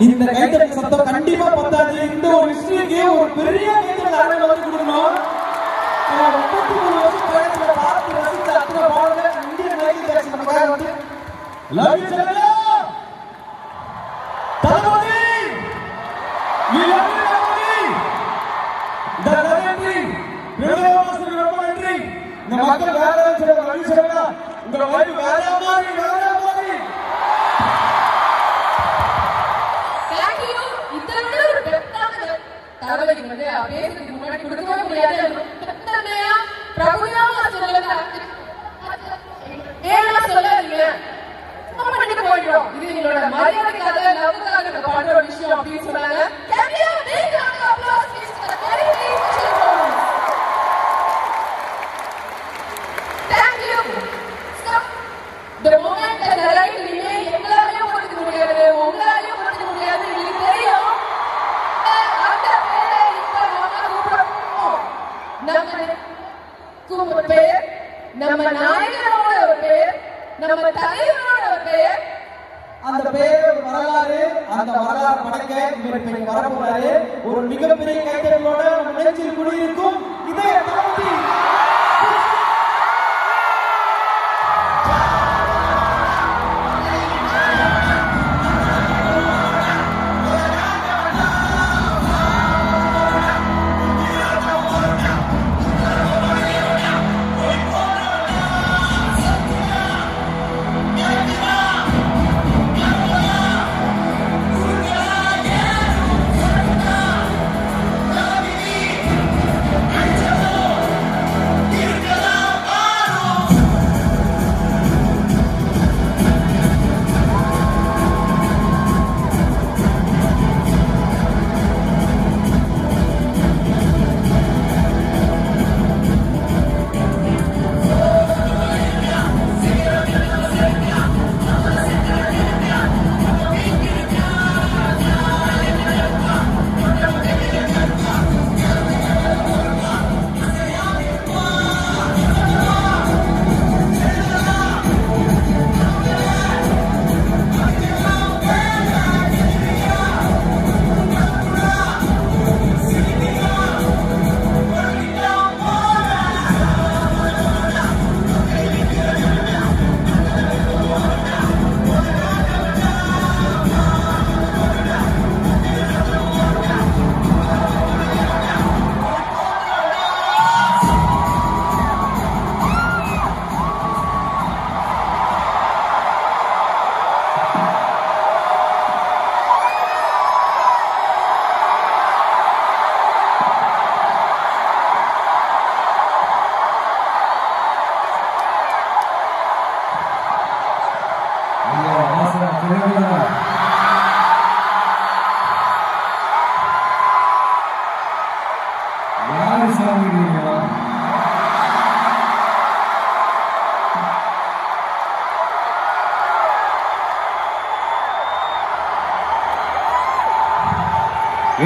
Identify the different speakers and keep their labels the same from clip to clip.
Speaker 1: இந்த கைத்தறி சத்தம் கண்டிப்பா பத்தாது. இந்த ஒரு விஷயத்துக்கு ஒரு பெரிய கைத்தறி அரங்க வந்து கொடுக்கணும். 33 வருஷம் பயணத்துல பார்த்து ரசித்த அத்தனை பாடல்கள் இந்தியன் மைக்கேல் ஜாக்சன் நமக்காக வந்து லவ் யூ ஜெகலா Thalapathy we love you Thalapathy இந்த நன்றி பிரதமர் ரொம்ப நன்றி. இந்த மக்கள் வேற சொல்றாங்க லவ் யூ ஜெகலா உங்க வைஃப் வேற மாதிரி
Speaker 2: தளபதி வந்து பேசுறதுக்கு முன்னாடி கொடுக்கவே முடியாது. பிரபுயாவா சொல்லல ஏன்னா சொல்லாதீங்க பண்ணிட்டு போயிடும். இது எங்களோட மரியாதைக்காக லவ்வுக்காக பண்ற ஒரு விஷயம் அப்படின்னு சொன்னாங்க. Thank you. The moment that the right remain எங்களாலையும் கொடுக்க முடியாது, உங்களாலையும் கொடுக்க முடியாது. எங்களுக்கு தெரியும். நம்ம பேர், நம்ம நாயகனோட ஒரு பேர், நம்ம தலைவரோட ஒரு பேர்,
Speaker 1: அந்த பேர் வரலாறு. அந்த வரலாறு படைக்க இவர் வரப்போறாரு. ஒரு மிகப்பெரிய கைத்தறலோட நம்ம நெஞ்சில் குடியிருக்கும் இதே தளபதி.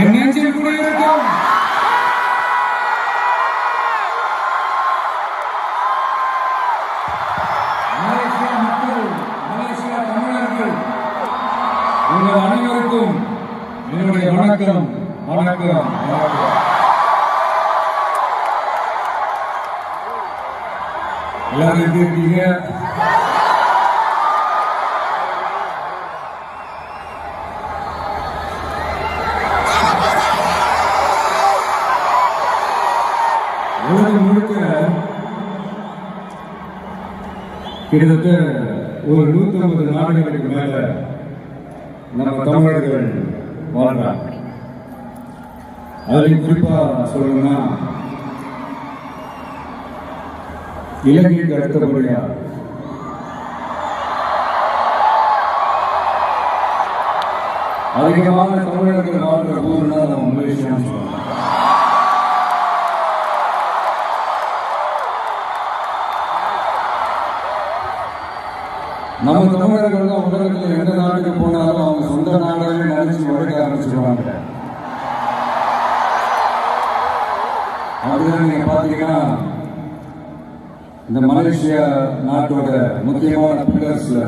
Speaker 1: என் நெஞ்சில் குடியிருக்கும் மலேசியா மக்கள், மலேசியா தமிழர்கள், உங்கள் அனைவருக்கும் என்னுடைய வணக்கம். வணக்கம். எல்லாரும் எப்படி இருக்கீங்க? உலகம் முழுக்க கிட்டத்தட்ட ஒரு 150 நாடுகளுக்கு மேல நம்ம தமிழர்கள் வாழ்றாங்க. அதில் குறிப்பா சொல்லணும்னா இலங்கைக்கு அடுத்தபடியா அதிகமான தமிழர்கள் வாழ்ற ஊர்னா நம்ம மலேசியான்னு சொல்லலாம். நம்ம தமிழர்கள் தான் உலகத்தில் எந்த நாட்டுக்கு போனாலும் அவங்க சொந்த நாடுகளை நினைச்சு உழைக்க ஆரம்பிச்சிருவாங்க. அப்படிதான் நீங்க பாத்தீங்கன்னா
Speaker 3: இந்த மலேசியா நாட்டோட முக்கியமான பில்லர்ஸ்ல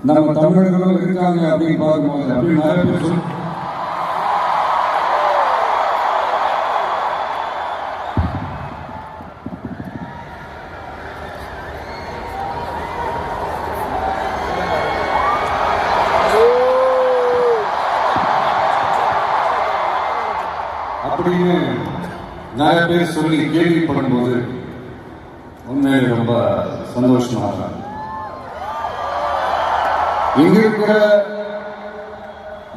Speaker 3: நம்ம தமிழர்களும் இருக்காங்க அப்படின்னு பார்க்கும்போது அப்படி நிறைய பேர் அப்படின்னு நிறைய பேர் சொல்லி கேள்விப்படும்போது உண்மையில ரொம்ப சந்தோஷமா இருக்காங்க. இங்க இருக்கிற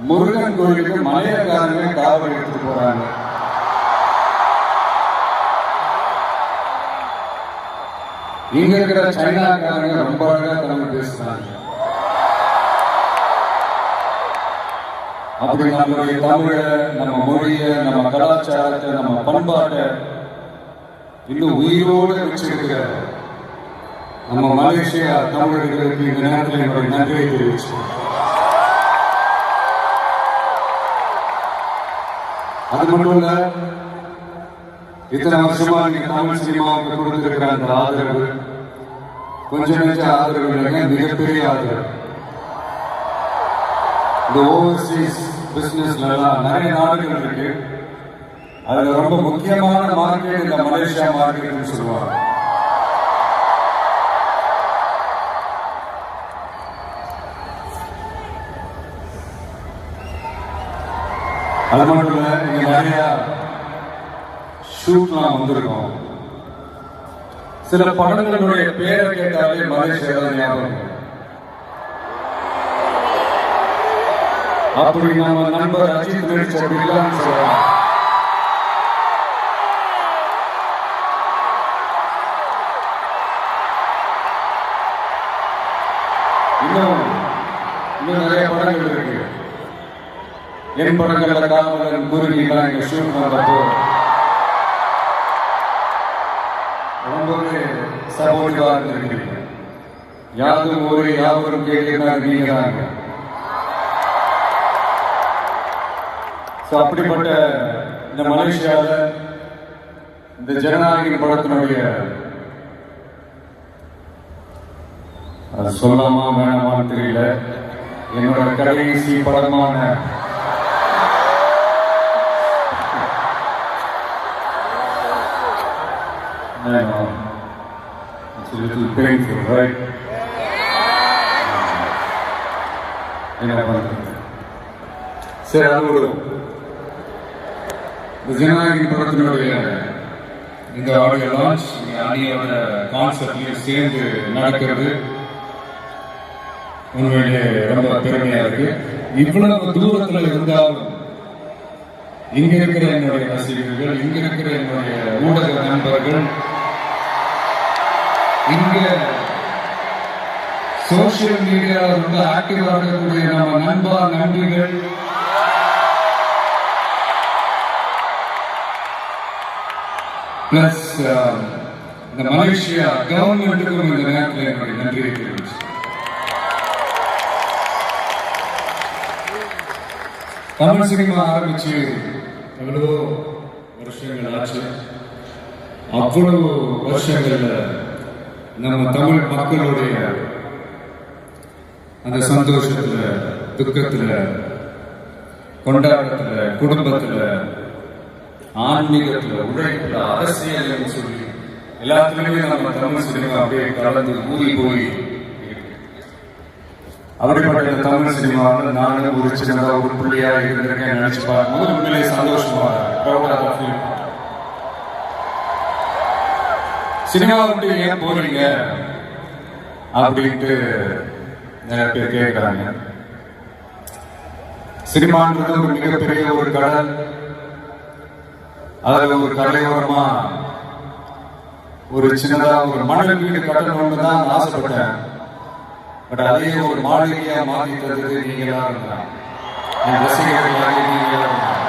Speaker 3: முருகன் கோயிலுக்கு மலையக்காரங்க காவல் எடுத்துட்டு போறாங்க. இங்க இருக்கிற சைனாக்காரங்க ரொம்ப அழகா தமிழ் பேசுறாங்க. அப்படி நம்மளுடைய தமிழ, நம்ம மொழிய, நம்ம கலாச்சாரத்தை, நம்ம பண்பாட்டை இன்னும் உயிரோடு வச்சிருக்கிற நம்ம மலேசியா தமிழர்களுக்கு இந்த நேரத்தில் என்னுடைய நன்றியை தெரிவிச்சு, அது மட்டும் இல்ல, இத்தனை வருஷமா நீங்க தமிழ் சினிமாவுக்கு கொடுத்திருக்கிற அந்த ஆதரவு கொஞ்சம் நெஞ்ச ஆதரவு இல்லைங்க, மிகப்பெரிய ஆதரவு. இந்த ஓவர்சீஸ் பிசினஸ்ல எல்லாம் நிறைய நாடுகள் இருக்கு. அதுல ரொம்ப முக்கியமான மார்க்கெட் இந்த மலேசியா மார்க்கெட்னு சொல்லுவாங்க. அது மட்டும் இல்ல, இங்க நிறைய ஷூட்லாம் வந்திருக்கோம். சில படங்களுடைய பேரை கேட்டாலே மலேசியா ஞாபகம். அப்படி நம்ம நண்பர் அஜித் நடிச்ச பில்லான்னு சொல்றாங்க. இன்னும் நிறைய படங்கள் இருக்கு. என் படங்கள்ல காவலன், குருவிலாம் இங்க ஷூட் பண்றப்போ ரொம்பவே சப்போர்ட்டிவா இருந்திருக்கீங்க. யாரும் ஒரு யாவரும் கேட்கிறாங்க நீங்க தாங்க. அப்படிப்பட்ட இந்த மலேசியாவில் இந்த ஜனநாயக படத்தினுடைய சொல்லாமா வேணாமான்னு தெரியல, என்னோட கடைசி படமான என்ன பண்றது, சரி அது விடுவோம். ஜனநாயக படத்தினுடைய இந்த ஆடியோ லான்ச் அணியோட கான்செப்ட்லையும் சேர்ந்து நடக்கிறது உண்மையிலே ரொம்ப பெருமையா இருக்கு. இவ்வளவு தூரத்தில் இருந்தாலும் இங்க இருக்கிற என்னுடைய ரசிகர்கள், இங்க இருக்கிற என்னுடைய ஊடக நண்பர்கள், இங்க சோசியல் மீடியாவில் ரொம்ப ஆக்டிவா இருக்கக்கூடிய நம்ம நண்பா நண்பிகள், பிளஸ் இந்த மலேசியா கவர்மெண்ட்டுக்கும் இந்த நேரத்தில் என்னுடைய நன்றியை தெரிவிச்சு, தமிழ் சினிமா ஆரம்பிச்சு எவ்வளோ வருஷங்கள் ஆச்சு. அவ்வளவு வருஷங்கள்ல நம்ம தமிழ் மக்களுடைய அந்த சந்தோஷத்துல, துக்கத்துல, கொண்டாட்டத்துல, குடும்பத்துல, ஆன்மீகத்துல, உழைப்புல, அரசியல் சொல்லி எல்லாத்துலயுமே நம்ம தமிழ் சினிமா அப்படியே கலந்து ஊறி போய் அப்படிப்பட்ட இந்த தமிழ் சினிமாவில் நானும் ஒரு சின்னதாக ஒரு புள்ளியாக இருந்திருக்கேன் நினைச்சு பார்க்கும்போது உண்மையிலே சந்தோஷமா சினிமா விட்டு ஏன் போறீங்க அப்படின்ட்டு நிறைய பேர் கேட்கிறாங்க. சினிமான்றது ஒரு மிகப்பெரிய ஒரு கடல். அதுல ஒரு கரையோரமா ஒரு சின்னதா ஒரு மணல் வீடு கட்டணும்னு தான் ஆசைப்பட்டேன். பட் அதே ஒரு மாளிகையா மாற்றி தந்தது நீங்களா இருந்தாங்க, என் ரசிகர்களாக நீங்களா இருந்தாங்க.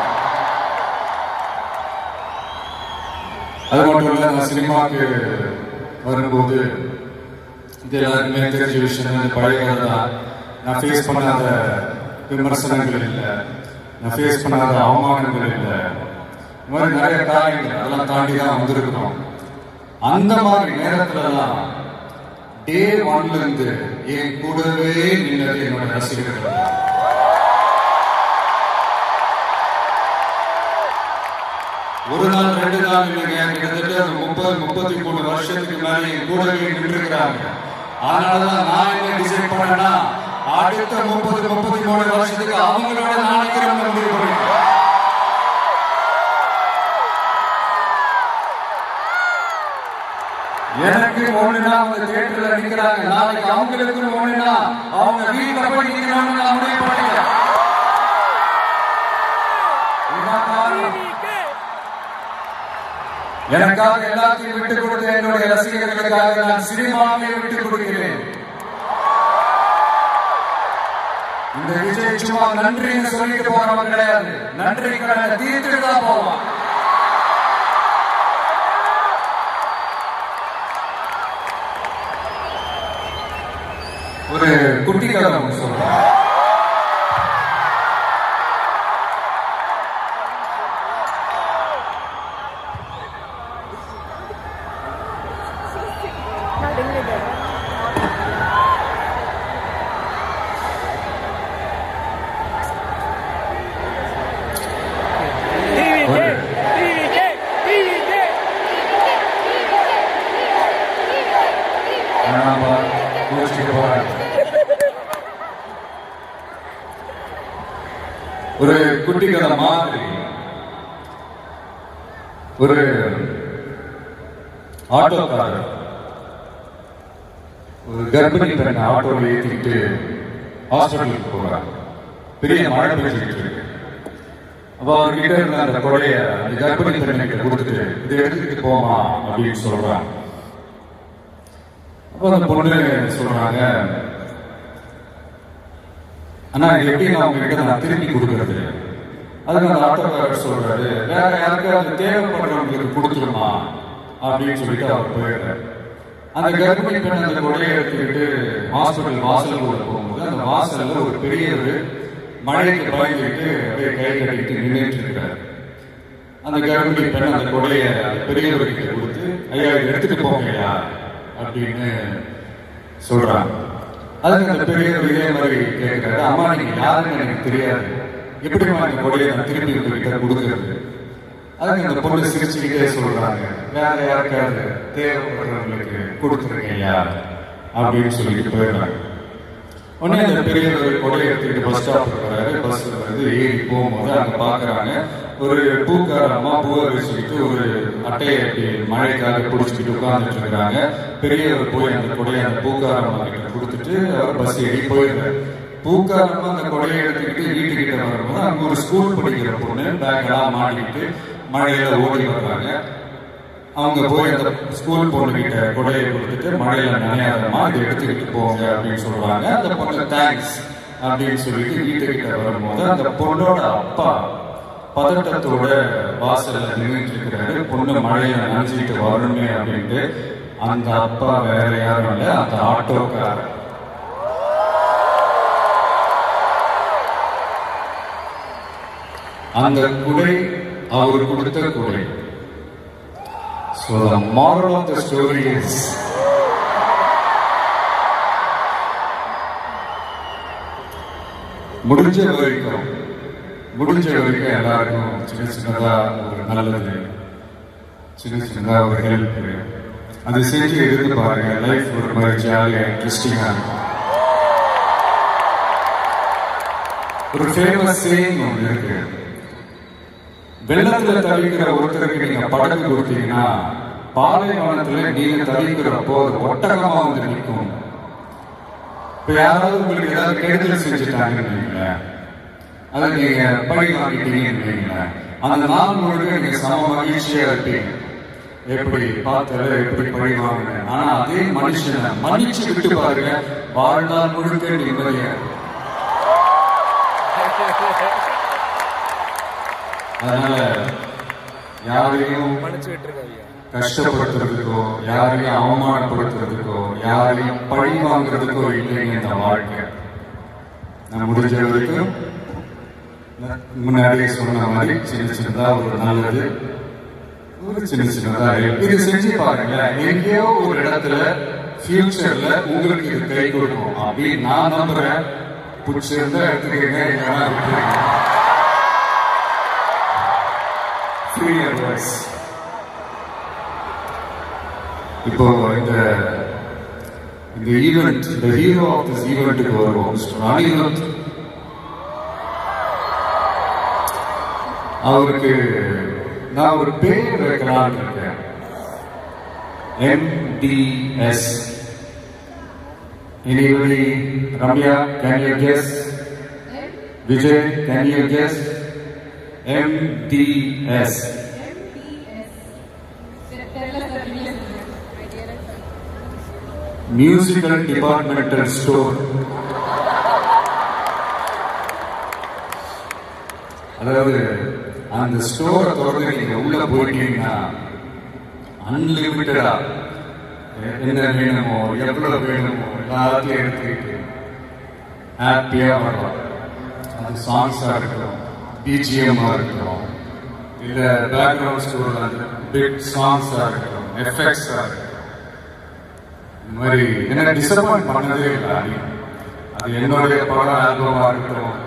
Speaker 3: அது மட்டும் இல்ல, நான் சினிமாவுக்கு வரும்போது இது எல்லாருக்குமே தெரிஞ்ச விஷயம், பழைய தான். நான் ஃபேஸ் பண்ணாத விமர்சனங்கள் இல்லை, நான் ஃபேஸ் பண்ணாத அவமானங்கள் இல்லை, இந்த மாதிரி நிறைய காரியங்கள் அதெல்லாம் தாண்டி தான் வந்திருக்கிறோம். அந்த மாதிரி நேரத்துலலாம் டே ஒன்ல இருந்து என் கூடவே நின்னது என்னோட ரசிகர்கள். ஒரு நாள் 2 நாள் இல்லைங்க, கிட்டத்தட்ட 30-33 வருஷத்துக்கு மேலே என் கூடவே நின்றுக்கிறாங்க. அதனாலதான் நான் என்ன டிசைட் பண்ணேன்னா, அடுத்த 30-33 வருஷத்துக்கு அவங்களோட நான் நிக்கிறேன்னு முடிவு பண்ணிட்டேன். எனக்கு ஒண்ணுனா அவங்க தியேட்டர்ல நிக்கிறாங்க, நாளைக்கு அவங்களுக்கு ஒண்ணுனா அவங்க வீட்டுல போய் நிக்கிறாங்க. நான் முடிவு பண்ணிட்டேன். எனக்காக எல்லாத்தையும் விட்டு கொடுத்த என்னுடைய ரசிகர்களுக்காக நான் சினிமாவை விட்டு கொடுக்கிறேன். இந்த விஜய் சும்மா நன்றின்னு சொல்லிட்டு போறவன் கிடையாது, நன்றி கடனை தீர்த்துட்டு தான் போவான். ஒரு குட்டி கதை சொல்றேன். ஒரு குட்டி கதை மாதிரி ஒரு ஆட்டோக்காரர் ஒரு கர்ப்பிணி பெண் ஆட்டோவில் ஏற்றிக்கிட்டு ஹாஸ்பிட்டலுக்கு போறாங்க. பெரிய மழை பெய்ஞ்சிட்டு இருக்கு. அப்ப அவர்கிட்ட இருந்த அந்த கொடையை அந்த கர்ப்பிணி பெண்ணுக்கு கொடுத்துட்டு இதை எடுத்துக்கிட்டு போமா அப்படின்னு சொல்றாங்க. அப்ப அந்த பொண்ணு சொல்றாங்க, ஆனா எப்படி நான் உங்ககிட்ட நான் திருப்பி கொடுக்கறது? அதுக்கு அந்த ஆட்டோக்காரர் சொல்றாரு, வேற யாருக்காவது தேவைப்படுறவங்களுக்கு கொடுத்துருமா அப்படின்னு சொல்லிட்டு அவர் போயிடுறாரு. அந்த கர்ப்பிணி பெண் அந்த கொடையை எடுத்துக்கிட்டு ஹாஸ்பிட்டல் வாசலுக்குள்ள போகும்போது அந்த வாசல்ல ஒரு பெரியவர் மழைக்கு பயந்துக்கிட்டு அப்படியே கை கட்டிட்டு நின்றுட்டு இருக்கிறார். அந்த கர்ப்பிணி பெண் அந்த கொடையை பெரியவர்கிட்ட கொடுத்து, ஐயா இதை எடுத்துட்டு போங்கய்யா அப்படின்னு சொல்றாங்க. அதுக்கு அந்த பெரியவர் இதே மாதிரி கேட்கிறாரு, அம்மா நீங்க யாருன்னு எனக்கு தெரியாது, எப்படிமா இந்த கொடையை நான் திருப்பி உங்ககிட்ட கொடுக்கறது? அதுக்கு அந்த பொண்ணு சிரிச்சுக்கிட்டே சொல்றாங்க, வேற யாருக்காவது தேவைப்படுறவங்களுக்கு கொடுத்துருக்கீங்களா அப்படின்னு சொல்லிட்டு போயிடுறாங்க. உடனே அந்த பெரியவர் கொடையை எடுத்துக்கிட்டு பஸ் ஸ்டாப் வர்றாரு. பஸ் வந்து ஏறி போகும்போது அங்க பாக்குறாங்க ஒரு பூக்காரமா பூவை வச்சுக்கிட்டு ஒரு அட்டையை மழைக்காக பிடிச்சிக்கிட்டு உட்கார்ந்துட்டு இருக்கிறாங்க. பெரியவர் போய் அந்த கொடையை அந்த பூக்காரம்மா கிட்ட கொடுத்துட்டு அவர் பஸ் ஏறி போயிடுறாரு. பூக்காரம்மா அந்த கொடையை எடுத்துக்கிட்டு வீட்டுக்கிட்ட வரும்போது அங்க ஒரு ஸ்கூல் படிக்கிற பொண்ணு பேக் எல்லாம் மாட்டிக்கிட்டு மழையில ஓடி வர்றாங்க. அவங்க போய் அந்த ஸ்கூல் பொண்ணு கிட்ட கொடையை கொடுத்துட்டு மழையில நனையாதமா இதை எடுத்துக்கிட்டு போங்க அப்படின்னு சொல்றாங்க. அந்த பொண்ணு தேங்க்ஸ் அப்படின்னு சொல்லிட்டு வீட்டுக்கிட்ட வரும்போது அந்த பொண்ணோட அப்பா பதட்டத்தோட வாசல்ல நின்றுட்டு இருக்கிறாரு. பொண்ணு மழையில நினைச்சிட்டு வரணுமே அப்படின்ட்டு. அந்த அப்பா வேற யாரும் இல்ல, அந்த ஆட்டோக்காரர். அந்த குடை அவர் கொடுத்த குடை. So the moral of the story is, முடிஞ்ச வரைக்கும் எல்லாருக்கும் சின்ன சின்னதா ஒரு நல்லது, சின்ன சின்னதா ஒரு ஹெல்ப் அது செஞ்சு இருந்து பாருங்க. லைஃப் ஒரு மாதிரி ஜாலியா இன்ட்ரெஸ்டிங்கா இருக்கும். ஒரு ஃபேமஸ் சேயிங் ஒன்று இருக்கு, வெள்ளத்துல தவிக்கிற ஒருத்தருக்கு நீங்க படகு கொடுத்தீங்கன்னா பாலைவனத்துல நீங்க தவிக்கிறப்போ ஒட்டகமா வந்து நிற்கும். இப்ப யாராவது உங்களுக்கு ஏதாவது கெடுதல் செஞ்சுட்டாங்கன்னு அதை நீங்க பழி வாங்கிட்டீங்கன்னு அந்த நாள் முழுக்க நீங்க சம மகிழ்ச்சியா இருப்பீங்க. எப்படி பார்த்தால எப்படி பழி வாங்கின, ஆனா அதே மனுஷனை மன்னிச்சு விட்டு பாருங்க, வாழ்நாள் முழுக்க நிம்மதியா. அதனால யாரையும் கஷ்டப்படுத்துறதுக்கோ யாரையும் அவமானப்படுத்துறதுக்கோ யாரையும் பழி வாங்குறதுக்கோ இல்லைங்க இந்த வாழ்க்கை. நான் முடிஞ்ச வரைக்கும் முன்னாடியே சொன்ன மாதிரி சின்ன சின்னதா ஒரு நல்லது, ஒரு சின்னதா இது செஞ்சு பாருங்களேன். எங்கேயோ ஒரு இடத்துல ஃபியூச்சர்ல உங்களுக்கு இது கை கொடுக்கும் அப்படின்னு நான் நம்புறேன். பிடிச்சிருந்தா எடுத்துக்கங்க, இல்லைன்னா விட்டுருங்க. Free advice. இப்போ இந்த ஈவெண்ட், இந்த ஹீரோ ஆஃப் திஸ் ஈவெண்ட்டுக்கு வருவோம். அனிருத் அவருக்கு நான் ஒரு பேர் வைக்கலாம்னு இருக்கேன். MDS. Anybody? Ramya, can you guess? Vijay, can you guess? MDS. Musical Departmental Store. அதாவது அந்த ஸ்டோரை தொடர்ந்து நீங்க உள்ள போயிட்டீங்கன்னா அன்லிமிட்டடா என்ன வேணுமோ எவ்வளவு வேணுமோ எல்லாத்தையும் எடுத்துக்கிட்டு ஹாப்பியா வரலாம். அது சாங்ஸா இருக்கட்டும், பிஜிஎம்மா இருக்கட்டும், இல்ல பேக்ரவுண்ட் ஸ்கோர்ல பிட் சாங்ஸா இருக்கட்டும், எஃபெக்ட்ஸா இருக்கட்டும், இந்த மாதிரி என்ன டிசப்பாயிண்ட் பண்ணதே இல்லை. அது என்னுடைய படம் ஆல்பமா இருக்கட்டும்,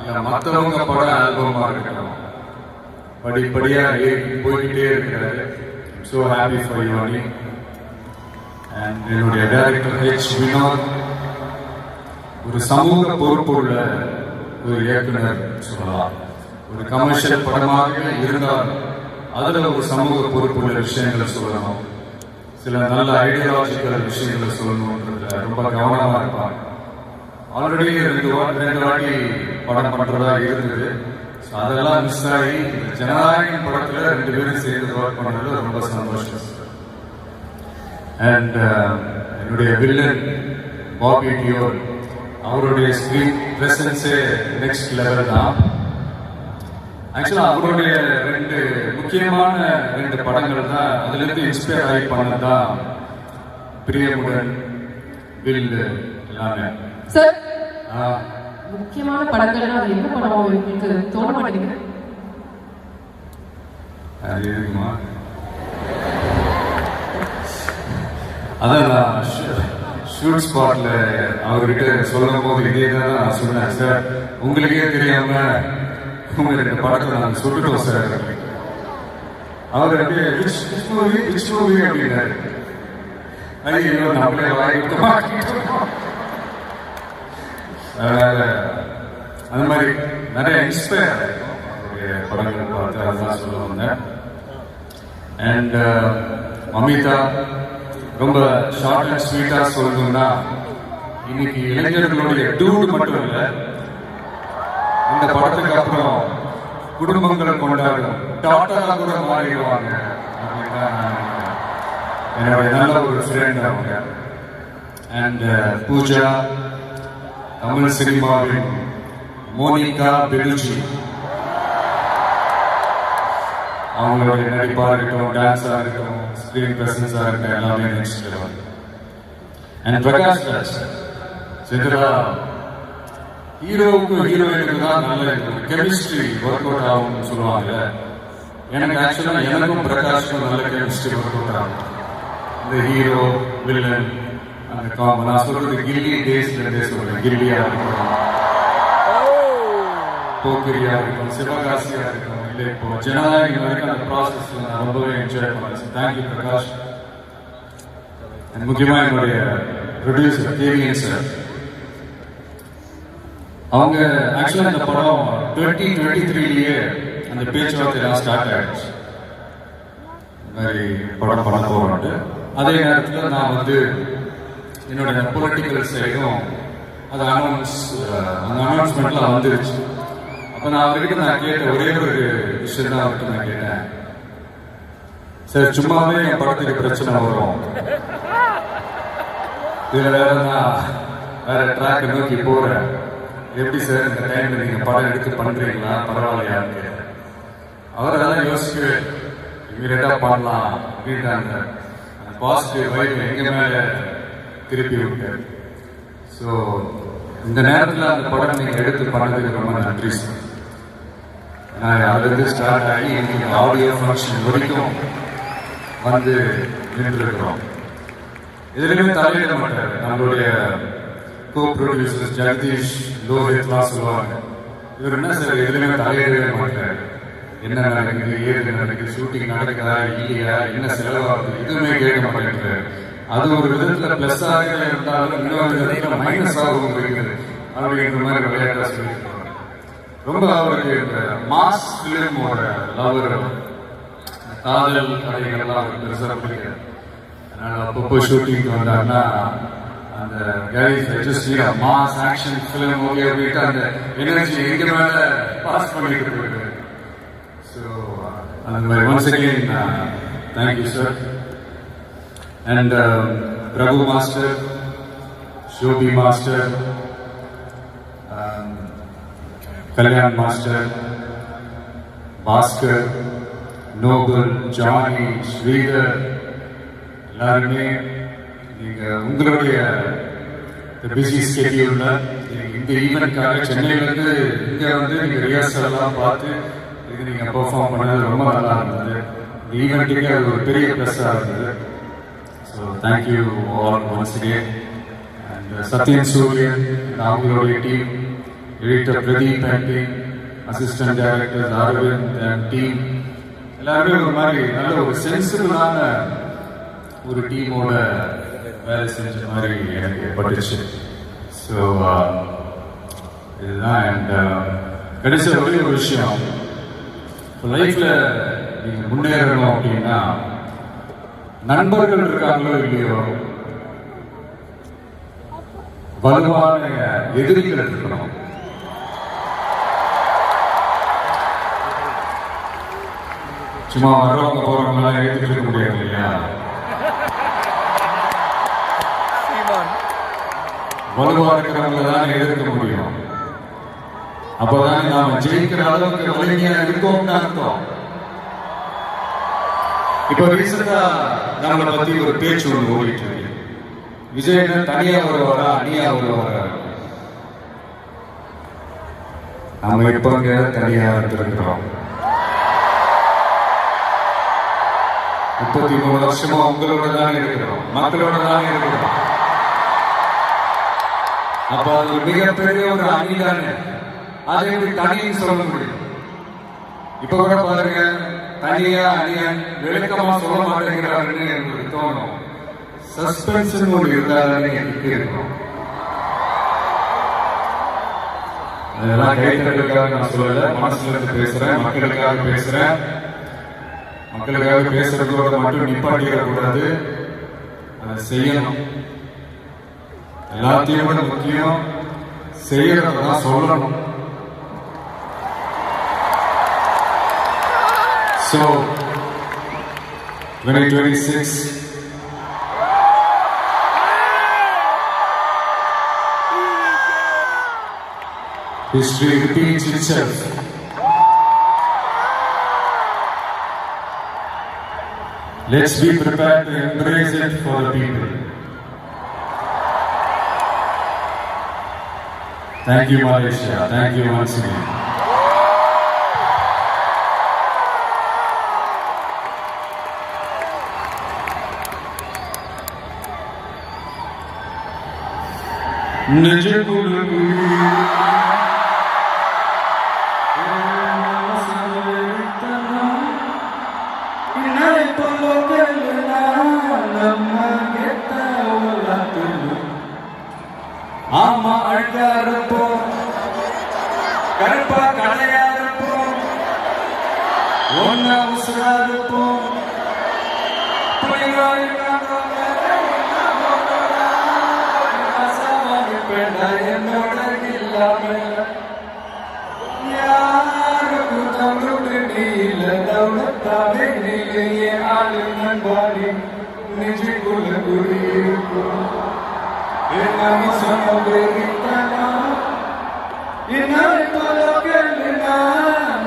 Speaker 3: இல்ல மற்றவங்க படம் ஆல்பமா இருக்கட்டும், படிப்படியா போய்கிட்டே இருக்கிறாரு. ஸோ ஹாப்பி ஃபார் யூ அனி. அண்ட் என்னுடைய டைரக்டர் H. வினோத் ஒரு சமூக பொறுப்புள்ள ஒரு இயக்குனர் சொல்லலாம். ஒரு கமர்ஷியல் படமாக இருந்தால் அதுல ஒரு சமூக பொறுப்புள்ள விஷயங்களை சொல்லணும், சில நல்ல ஐடியாலஜிக்கல் விஷயங்களை சொல்லணும்ன்றதுல ரொம்ப கவனமா இருப்பாங்க. ஆல்ரெடி ரெண்டு வாட்டி படம் பண்றதா இருந்தது. அதெல்லாம் மிஸ் ஆகி ஜனநாயகம் படத்துல 2 பேரும் சேர்ந்து ஒர்க் பண்ணது ரொம்ப சந்தோஷம். அண்ட் என்னுடைய வில்லன் பாபி டியோல், அவருடைய ஸ்கிரீன் பிரசன்ஸே நெக்ஸ்ட் லெவல் தான். ஆக்சுவலா அவருடைய 2 முக்கியமான 2 படங்கள் தான் அதுல இருந்து இன்ஸ்பயர் ஆகி பண்ணதான். பிரியமுடன், வில் எல்லாமே.
Speaker 2: சார், முக்கியமான படங்கள்னா அது என்ன படம் உங்களுக்கு தோண மாட்டேங்குது?
Speaker 3: அது இருக்குமா? அதான் ஷூட் ஸ்பாட்ல அவர்கிட்ட சொல்லும் போது இதே தான் நான் சொன்னேன். சார், உங்களுக்கே தெரியாம உங்க 2 படத்தை நாங்கள் சொல்லிட்டோம் சார். அவர் அப்படியே விச் மூவி அப்படின்னாரு. ஐயோ, நம்மளே வாங்கிட்டு மாட்டிட்டோம். அந்த மாதிரி நிறைய இன்ஸ்பயர் ஆகிடும் அவருடைய படங்களை பார்த்து. அதுதான் சொல்ல வந்தேன். அண்ட் மமிதா ரொம்ப ஷார்ட் அண்ட் ஸ்வீட்டா சொல்லணும்னா, இன்னைக்கு இளைஞர்களுடைய டூட் மட்டும் இல்லை, இந்த படத்துக்கு அப்புறம் குடும்பங்களை கொண்டாடும் டாட்டா கூட மாறிடுவாங்க அப்படின்னு தான் நான் நினைக்கிறேன். என்னுடைய நல்ல ஒரு ஃப்ரெண்ட் அவங்க. அண்ட் பூஜா, தமிழ் சினிமாவின் மோனிகா பெலுஜி, அவங்களுடைய நடிப்பா இருக்கட்டும், டான்ஸா இருக்கட்டும், ஸ்கிரீன் பிரசன்ஸா இருக்கட்டும், எல்லாமே next level. And Prakash Raj Chitra, ஹீரோவுக்கும் ஹீரோயினுக்கு தான் நல்ல கெமிஸ்ட்ரி ஒர்க் அவுட் ஆகும்னு சொல்லுவாங்க. எனக்கு ஆக்சுவலா எனக்கும் பிரகாஷ்க்கும் நல்ல கெமிஸ்ட்ரி ஒர்க் அவுட் ஆகும். இந்த ஹீரோ வில்லன் அந்த காம்போ நான் சொல்றது கில்லி டேஸ்ல இருந்தே சொல்றேன். கில்லியா இருக்கட்டும், போக்கிரியா இருக்கட்டும், சிவகாசியா இருக்கட்டும், இல்லை இப்போ ஜனநாயகம் வரைக்கும் அந்த ப்ராசஸ் நான் ரொம்பவே என்ஜாய் பண்ணேன். தேங்க்யூ பிரகாஷ். முக்கியமா என்னுடைய ப்ரொடியூசர் கேவிஎன் சார், அவங்க ஆக்சுவலா இந்த படம் 2023லயே அந்த பேச்சுவார்த்தை ஸ்டார்ட் ஆயிடுச்சு. இந்த மாதிரி படம் பண்ண போறோம்ட்டு. அதே நேரத்தில் நான் வந்து என்னோட பொலிட்டிக்கல் சைடும் அது அனௌன்ஸ்மெண்ட்ல வந்துருச்சு. அப்ப நான் அவர்கிட்ட நான் கேட்ட ஒரே ஒரு விஷயம் தான் அவர்கிட்ட நான் கேட்டேன். சார், சும்மாவே என் படத்துக்கு பிரச்சனை வரும், இதுல வேற நான் வேற ட்ராக் நோக்கி போறேன், எப்படி சார் இந்த டைம்ல நீங்க படம் எடுத்து பண்றீங்களா, பரவாயில்லையான்னு கேட்டேன். அவர் அதெல்லாம் யோசிச்சு இமீடியட்டா பண்ணலாம் அப்படின்றாங்க. பாசிட்டிவ் வைப் எங்க மேல திருப்பி விட்டார். ஸோ இந்த நேரத்தில் அந்த படம் நீங்க எடுத்து பண்ணதுக்கு ரொம்ப நன்றி சார். நான் அதுலேருந்து ஸ்டார்ட் ஆகி இன்னைக்கு ஆடியோ ஃபங்க்ஷன் வரைக்கும் வந்து நின்றுருக்கிறோம். எதுலையுமே தலையிட மாட்டார். நம்மளுடைய கோ ப்ரொடியூசர்ஸ் ஜெகதீஷ், லோஹித்லாம் சொல்லுவாங்க, இவர் என்ன சார் எதுலையுமே தலையிடவே மாட்டார். என்ன நடக்குது, ஏது நடக்குது, ஷூட்டிங் நடக்குதா இல்லையா, என்ன செலவாகுது, எதுவுமே கேட்க மாட்டேங்கிறார். அது ஒரு விதத்தில் ப்ளஸ்ஸாக இருந்தாலும் இன்னொரு விதத்தில் மைனஸாகவும் இருக்குது அப்படின்ற மாதிரி விளையாட்டாக சொல்லியிருக்காங்க. ரொம்ப அவருக்கு இந்த மாஸ் ஃபிலிமோட லவர், காதல் கதைகள்லாம் அவருக்கு பெருசாக பிடிக்காது. அதனால் அப்பப்போ ஷூட்டிங் வந்தாருன்னா அந்த guys mass action film okay அப்படின்ட்டு அந்த எனர்ஜி எங்க மேலே பாஸ் பண்ணிட்டு போயிட்டு. ஸோ அந்த மாதிரி once again thank you sir. And Prabhu master, Shobi master, Kalyan master, Bhaskar, Noble, Johnny, Sridhar, எல்லாருமே நீங்க உங்களுடைய பிஸி ஸ்கெடியூல்ல இந்த ஈவெண்ட்காக சென்னையிலேருந்து இங்கே வந்து நீங்கள் ரிஹர்சல் எல்லாம் பார்த்து இது நீங்கள் பெர்ஃபார்ம் பண்ணது ரொம்ப நல்லா இருந்தது. இந்த ஈவெண்ட்டுக்கு அது ஒரு பெரிய ப்ளஸ்ஸாக இருந்தது. So thank you all once again. And Sathyan Sooryan அவங்களுடைய team, editor Pradeep and team, assistant director Aravind and team, எல்லாருமே ஒரு மாதிரி நல்ல ஒரு சென்சிபிளான ஒரு டீமோட வேலை செஞ்ச மாதிரி எனக்கு பட்டுச்சு. ஸோ இதுதான். அண்ட் கடைசி ஒரே ஒரு விஷயம், லைஃப்ல நீங்க முன்னேறணும் அப்படின்னா நண்பர்கள் இருக்காங்களோ இல்லையோ, வலுவான எதிரிகள் இருக்கணும். சும்மா வரவங்க போறவங்களாம் எழுதிட்டு இருக்க முடியாது இல்லையா? வலுவா இருக்கிறவங்க தான் எதிர்க்க முடியும். அப்பதான் நாம ஜெயிக்கிற அளவுக்கு வலிமையா இருக்கோம்னு அர்த்தம். இப்ப ரீசெண்டா நம்மளை பத்தி ஒரு பேச்சு ஒன்று ஓடிட்டு இருக்கு. விஜய் தனியா வருவாரா அணியா வருவாரா? நாம இப்ப தனியா இருந்திருக்கிறோம். 33 வருஷமா உங்களோட தான் இருக்கிறோம், மக்களோட தான் இருக்கிறோம். அப்ப அது மிகப்பெரிய ஒரு அணி தானே. அதை எப்படி தனின்னு சொல்ல முடியும்? இப்ப கூட பாருங்க, தனியா அணியா விளக்கமா சொல்ல மாட்டேங்கிறாருன்னு எனக்கு தோணும். சஸ்பென்ஷன் ஒரு இருந்தாலே எனக்கு இருக்கும். அதெல்லாம் கைத்தட்டுக்காக நான் சொல்லல, மனசுல இருந்து பேசுறேன், மக்களுக்காக பேசுறேன். மக்களுக்காக பேசுறதோட மட்டும் நிப்பாட்டிக்க கூடாது, அதை செய்யணும். எல்லாத்தையும் விட முக்கியம் செய்யறதான் சொல்லணும். So 2026 history repeats itself. Let's be prepared to embrace it for the people. Thank you, Malaysia. Thank you once again. ஆமா அழகா இருப்போம், கருப்பா கலையா இருப்போம், ஒன்னா உசுரா இருப்போம். என்னோட இல்லாம யாருக்கும் தமிழ் நீல தௌலத்தாவே நீலையே ஆளு நண்பாடி நெஞ்சுக்குள்ள குடி இருக்கும். நம்ம சொன்ன பேரித்தனா இன்னும் பலகல்னா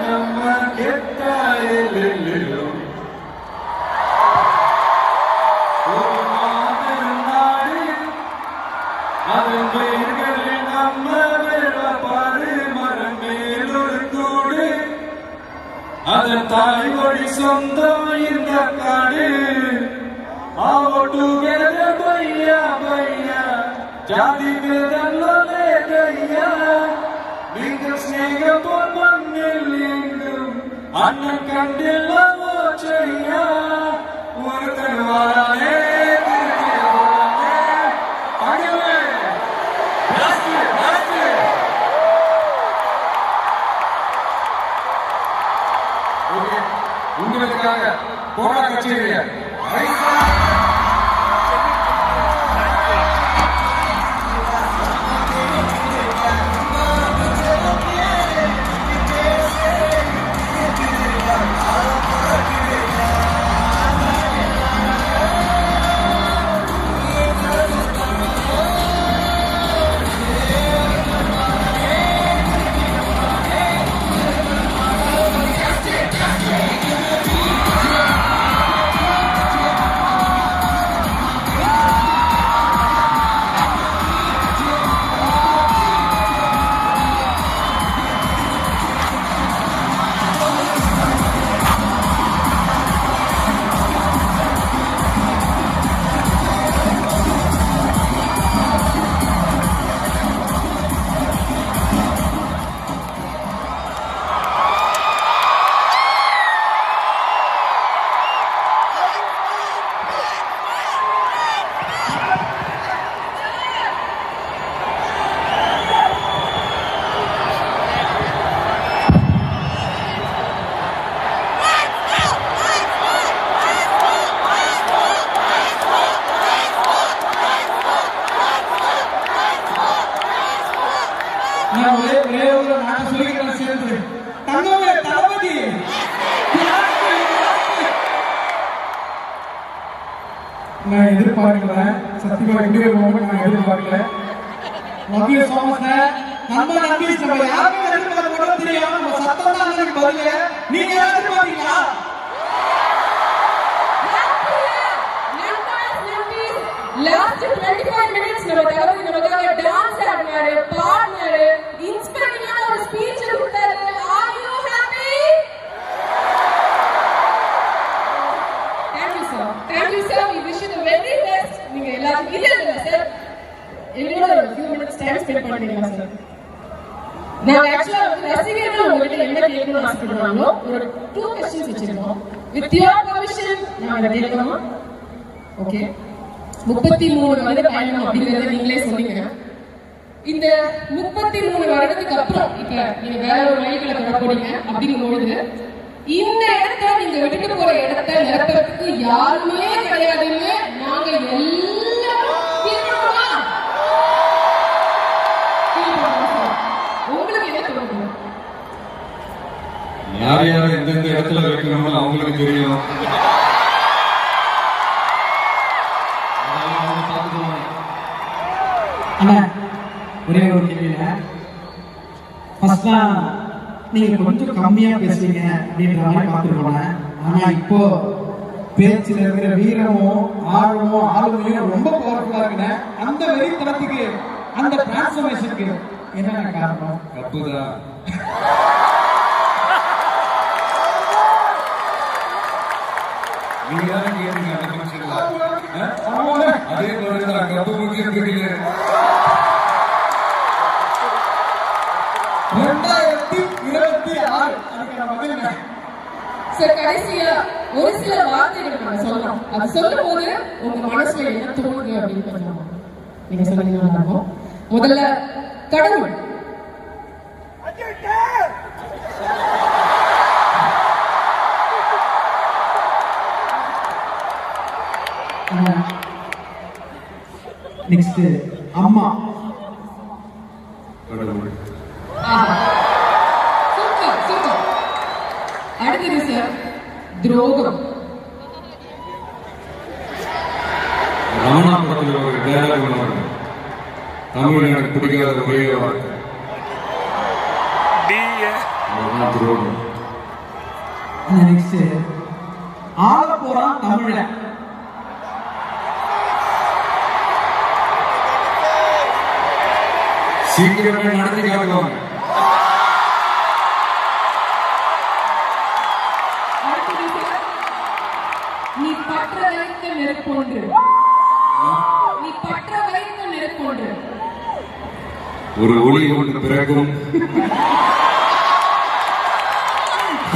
Speaker 3: நம்ம கெட்டாயில்லோ. ஒரு மாதம் நாடு அதன் பெயர்களில் நம்ம பாரு மரம் மேலொரு கூடு அதன் தாய்மொழி சொந்தம் இந்த காடு. All together பையா பையா ஜாதி பேதல்லே கையா நீங்கள் ஸ்நேகம் போல் மண்ணில் எங்கும் அண்ணன் கண்டில்லவோ செய்யா ஒருத்தன் வாரானே உங்களுக்காக போரா கச்சேரியா
Speaker 1: நான் எதிர்பார்க்கல சத்தியமா இந்திய மூமெண்ட் நான் எதிர்பார்க்கல. Love you so much sir. நம்ம நம்பி நம்ம யாருமே எதிர்பார்க்க கூட தெரியாம நம்ம சத்தம் தான் எனக்கு பதில. நீங்க எதிர்பார்க்கீங்களா?
Speaker 2: லாஸ்ட் 25 மினிட்ஸ் நம்ம தகவல் டான்ஸ் ஆடினாரு, பாடினாரு, இன்ஸ்பைரிங்கான ஒரு ஸ்பீச் கொடுத்தாரு. Are you happy? Thank you sir. Thank you sir. We wish you the very best. நீங்க எல்லாரும் இல்ல சார். என்னோட ஒரு few minutes time spend பண்ணிட்டீங்க சார். நான் ஆக்சுவலா ரசிகர்கள் உங்ககிட்ட என்ன கேட்கணும்னு ஆசைப்படுறாங்களோ ஒரு 2 questions வச்சிருக்கோம். With your permission நான் அதை கேட்கணுமா? ஓகே. 33 வருட பயணம் அப்படிங்கறத நீங்களே சொன்னீங்க. இந்த 33 வருடத்துக்கு அப்புறம் இப்ப நீங்க வேற ஒரு லைஃப்ல வர போறீங்க அப்படிங்கும்போது இந்த இடத்த நீங்க விட்டுட்டு போற இடத்தை நிரப்புறதுக்கு யாருமே கிடையாதுன்னு நாங்க எல்லாரும் தீர்மானமா உங்களுக்கு என்ன தோணுது?
Speaker 3: யார் யார் எந்தெந்த இடத்துல வைக்கணும்னு அவங்களுக்கு தெரியும்.
Speaker 1: அண்ணா ஒரே ஒரு கேள்வியில ஃபர்ஸ்ட்லா நீங்க கொஞ்சம் கம்மியா பேசுவீங்க அப்படின்ற மாதிரி பார்த்துருக்கோம். ஆனா இப்போ பேச்சுல இருக்கிற வீரமும் ஆர்வமும் ஆளுமையும் ரொம்ப பவர்ஃபுல்லா இருக்குங்க. அந்த வெறித்தனத்துக்கு அந்த டிரான்ஸ்ஃபர்மேஷனுக்கு என்னென்ன காரணம்?
Speaker 3: தப்புதான். நீங்க தானே கேட்டீங்க அந்த ஃபங்க்ஷன்ல. அதே மாதிரி தான் கப்பு முக்கியம் தெரியல.
Speaker 1: 2026 அதுக்கான பதில்
Speaker 2: சார் கடைசியா ஒரு சில வார்த்தைகள் நம்ம சொல்லலாம். அது சொல்லும் போது உங்க மனசுல என்ன தோணுது அப்படின்னு சொல்லலாம். நீங்க சொன்னீங்கன்னா முதல்ல கடவுள்.
Speaker 1: நெக்ஸ்ட் அம்மா.
Speaker 3: கடவுள்.
Speaker 2: Super super. அடுத்தது சார் துரோகம்.
Speaker 3: ரமணா படத்தில் ஒரு டயலாக் ஒன்று, தமிழ் எனக்கு பிடிக்காத ஒரே வார்த்தை துரோகம்.
Speaker 1: நெக்ஸ்ட் ஆள போறான் தமிழ.
Speaker 3: சீக்கிரமே நடத்தி காட்டுவாங்க.
Speaker 2: பற்ற வைத்த நெருப்பொன்று. நீ பற்ற வைத்த நெருப்பொன்று.
Speaker 3: ஒரு ஒளி ஒன்று பிறக்கும்,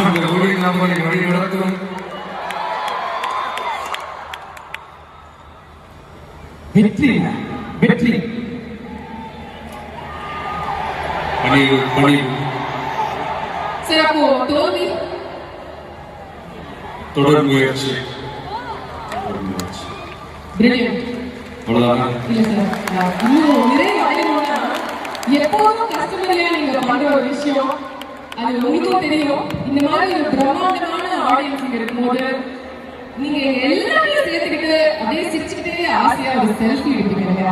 Speaker 3: அந்த ஒளி நம்மை வழி நடத்தும்.
Speaker 1: வெற்றி வெற்றி
Speaker 3: பணிவு பணிவு.
Speaker 2: சரி, அப்போ தோல்வி
Speaker 3: தொடர் முயற்சி.
Speaker 2: பிரில்லியன்ட்.
Speaker 3: அவ்வளவுதான்.
Speaker 2: இல்ல சார், இன்னும் நிறைய அடையணும்னா எப்போதும் கஸ்டமரியா நீங்க பண்ற ஒரு விஷயம் அது உங்களுக்கும் தெரியும். இந்த மாதிரி ஒரு பிரம்மாண்டமான ஆடியன்ஸ் இங்க இருக்கும்போது நீங்க எல்லாத்தையும் சேர்த்துக்கிட்டு அப்படியே சிரிச்சுக்கிட்டே ஆசையா ஒரு செல்ஃபி எடுத்துக்கிறீங்க.